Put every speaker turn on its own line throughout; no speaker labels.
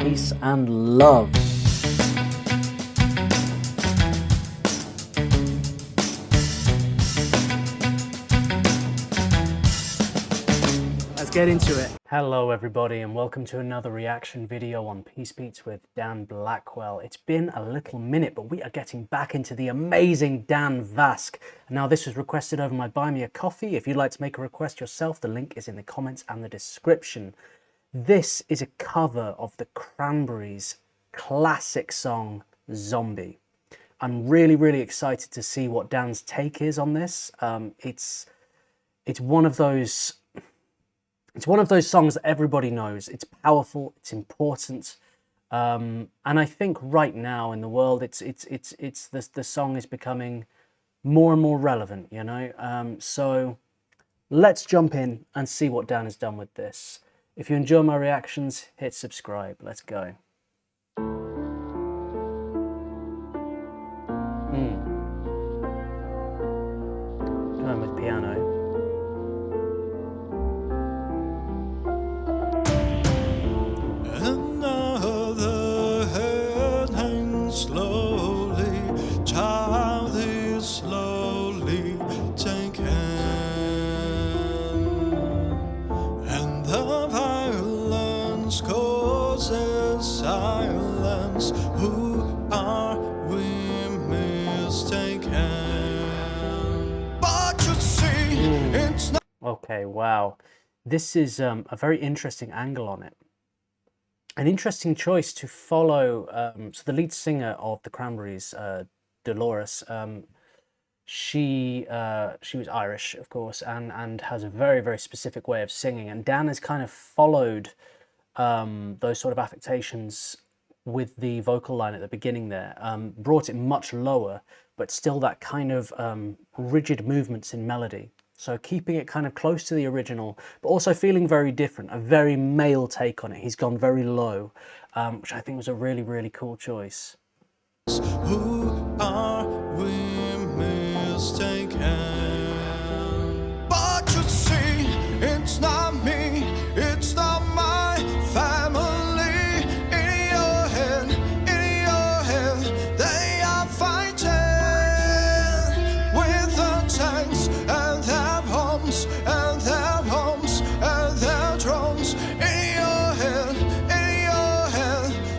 peace and love. Let's get into it. Hello everybody and welcome to another reaction video on Peace Beats with Dan Blackwell. It's been a little minute, but we are getting back into the amazing Dan Vasc. Now this was requested over my Buy Me a Coffee. If you'd like to make a request yourself, the link is in the comments and the description. This is a cover of the Cranberries' classic song, Zombie. I'm really excited to see what Dan's take is on this. It's one of those songs that everybody knows. It's powerful, it's important, and I think right now in the world, the song is becoming more and more relevant. You know, so let's jump in and see what Dan has done with this. If you enjoy my reactions, hit subscribe. Let's go. Going with piano.
Another head hangs slowly, child is slowly taken, and the violence causes silence. Who are we mistaken? But you see, it's not.
Okay, wow. This is a very interesting angle on it. An interesting choice to follow. So the lead singer of the Cranberries, Dolores, she was Irish, of course, and has a very specific way of singing. And Dan has kind of followed those sort of affectations with the vocal line at the beginning there, brought it much lower, but still that kind of rigid movements in melody. So keeping it kind of close to the original, but also feeling very different, a very male take on it. He's gone very low, which I think was a really cool choice.
Who are we mistaken? But you see, it's not me, it's not my family. In your head, they are fighting with the tanks and their bombs and their bombs and their drones. In your head,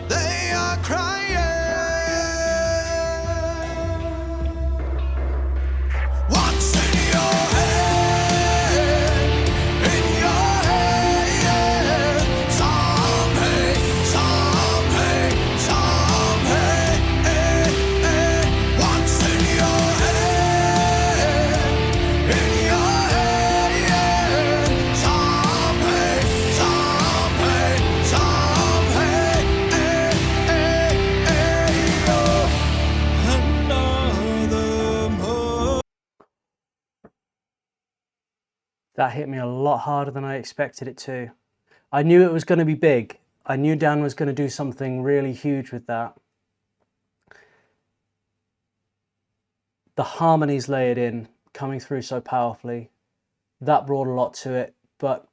they are crying. What's in your head? In your head, zombie, zombie, zombie. What's in your head? In your head, zombie, zombie, zombie. Another more.
That hit me a lot harder than I expected it to. I knew it was going to be big. I knew Dan was going to do something really huge with that. The harmonies layered in, coming through so powerfully. That brought a lot to it, but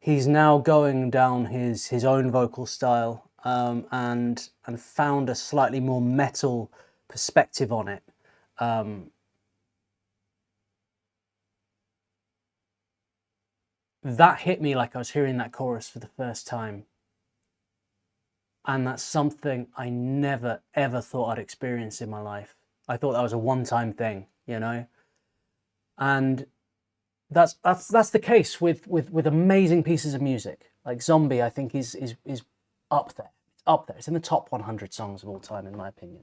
he's now going down his own vocal style, and found a slightly more metal perspective on it. That hit me like I was hearing that chorus for the first time. And that's something I never ever thought I'd experience in my life. I thought that was a one-time thing, you know? And that's the case with amazing pieces of music. Like Zombie, I think is up there. It's up there. It's in the top 100 songs of all time, in my opinion.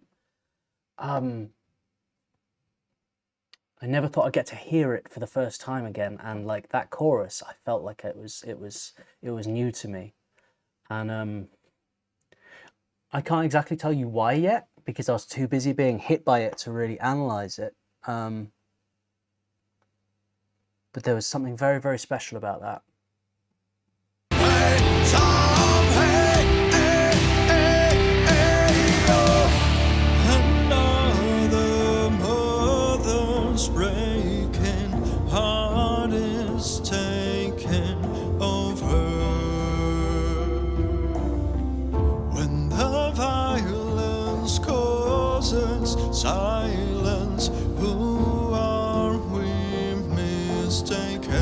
I never thought I'd get to hear it for the first time again, and like that chorus, I felt like it was new to me, and I can't exactly tell you why yet because I was too busy being hit by it to really analyze it. But there was something very special about that.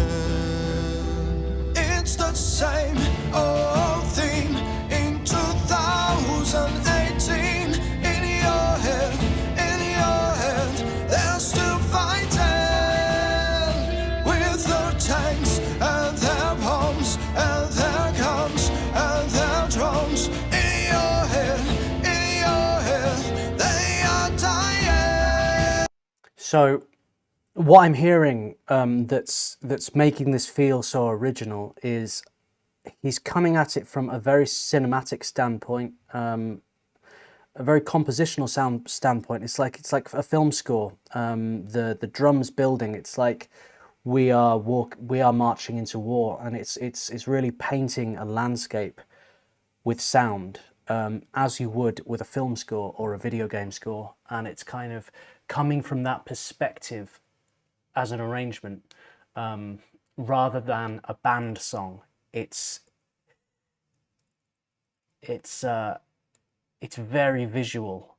hand. It's the same old theme in 2018. In your head, they're still fighting with their tanks and their bombs and their guns and their drones. In your head, they are dying.
So what I'm hearing that's making this feel so original is he's coming at it from a very cinematic standpoint, a very compositional standpoint. It's like a film score. The drums building. It's like we are marching into war, and it's really painting a landscape with sound, as you would with a film score or a video game score, and it's kind of coming from that perspective as an arrangement, rather than a band song. It's very visual,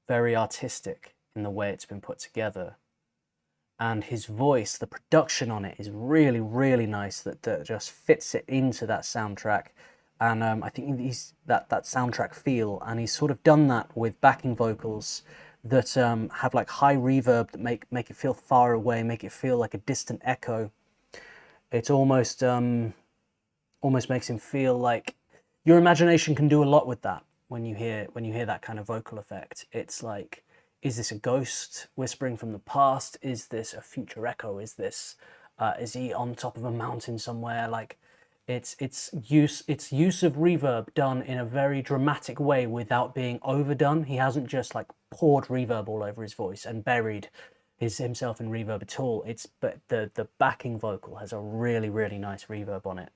very artistic in the way it's been put together, and his voice, the production on it is really, really nice. That just fits it into that soundtrack, and I think he's that soundtrack feel, and he's sort of done that with backing vocals that have like high reverb that make it feel far away, make it feel like a distant echo. It almost makes him feel like your imagination can do a lot with that when you hear that kind of vocal effect. It's like, is this a ghost whispering from the past? Is this a future echo? Is this is he on top of a mountain somewhere? Like, it's use of reverb done in a very dramatic way without being overdone. He hasn't just like poured reverb all over his voice and buried himself in reverb at all. But the backing vocal has a really, really nice reverb on it,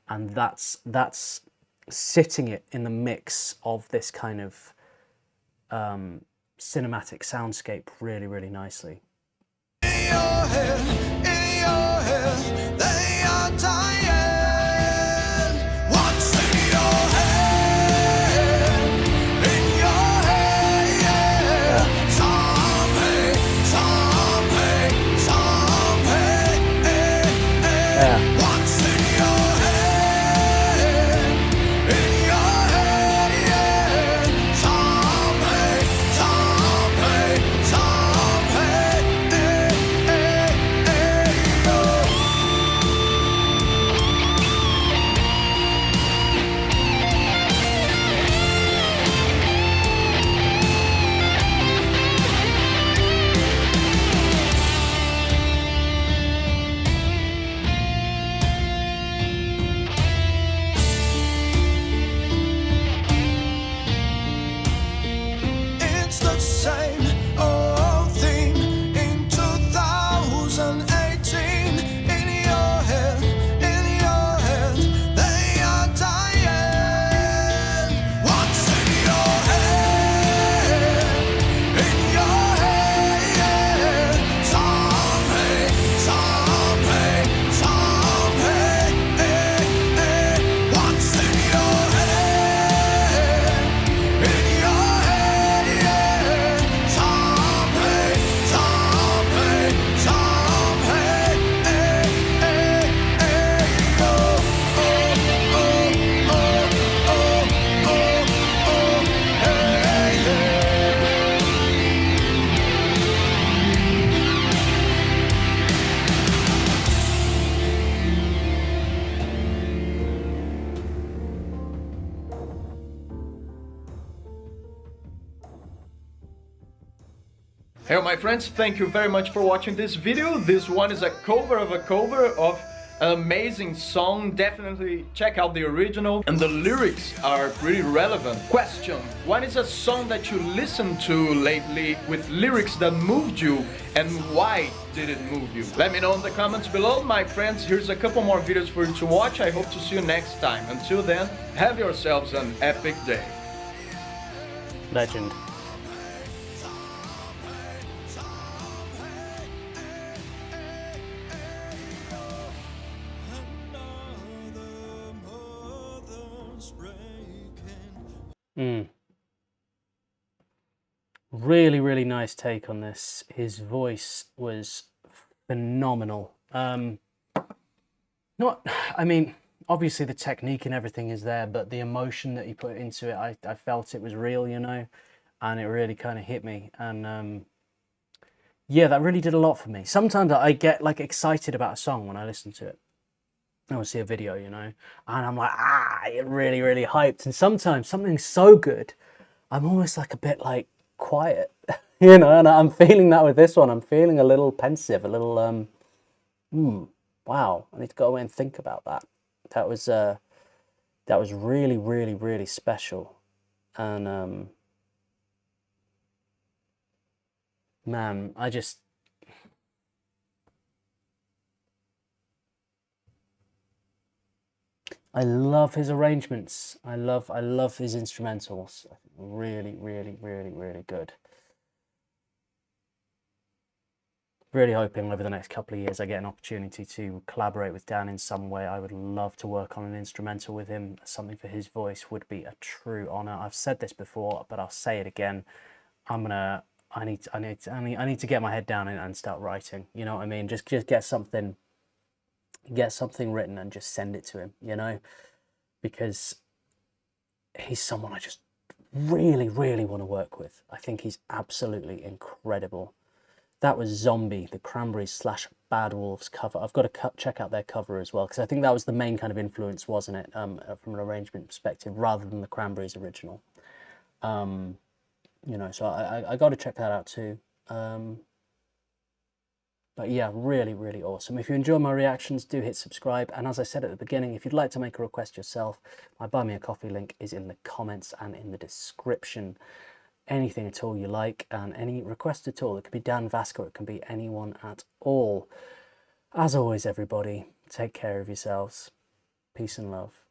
and that's sitting it in the mix of this kind of cinematic soundscape really, really nicely.
In your head, they are dying. What's in your head? In your head, some pain. What's in your head? In your head, some pain. It's the same old theme in 2018. In your head, they are dying. What's in your head? In your head, some pain. What's in your head? In your head, some pain.
Hello my friends, thank you very much for watching this video. This one is a cover of an amazing song. Definitely check out the original, and the lyrics are pretty relevant. Question: what is a song that you listened to lately with lyrics that moved you, and why did it move you? Let me know in the comments below, my friends. Here's a couple more videos for you to watch. I hope to see you next time. Until then, have yourselves an epic day.
Legend. really, really nice take on this. His voice was phenomenal. I mean, obviously the technique and everything is there, but the emotion that he put into it, I felt it was real, you know, and it really kind of hit me. And yeah, that really did a lot for me. Sometimes I get like excited about a song when I listen to it. I will see a video, you know, and I'm like, it really, really hyped. And sometimes something's so good, I'm almost like a bit like quiet, you know, and I'm feeling that with this one. I'm feeling a little pensive, a little, wow, I need to go away and think about that. That was really, really, really special. And, man, I love his arrangements. I love his instrumentals. Really, really, really, really good. Really hoping over the next couple of years I get an opportunity to collaborate with Dan in some way. I would love to work on an instrumental with him. Something for his voice would be a true honor. I've said this before, but I'll say it again. I need to get my head down and start writing. You know what I mean? Just get something written and just send it to him, you know, because he's someone I just really, really want to work with. I think he's absolutely incredible. That was Zombie, the Cranberries / Bad Wolves cover. I've got to check out their cover as well, because I think that was the main kind of influence, wasn't it, from an arrangement perspective, rather than the Cranberries original. You know, so I got to check that out too. But yeah, really, really awesome. If you enjoy my reactions, do hit subscribe. And as I said at the beginning, if you'd like to make a request yourself, my Buy Me a Coffee link is in the comments and in the description. Anything at all you like, and any request at all. It could be Dan Vasc, or it can be anyone at all. As always, everybody, take care of yourselves. Peace and love.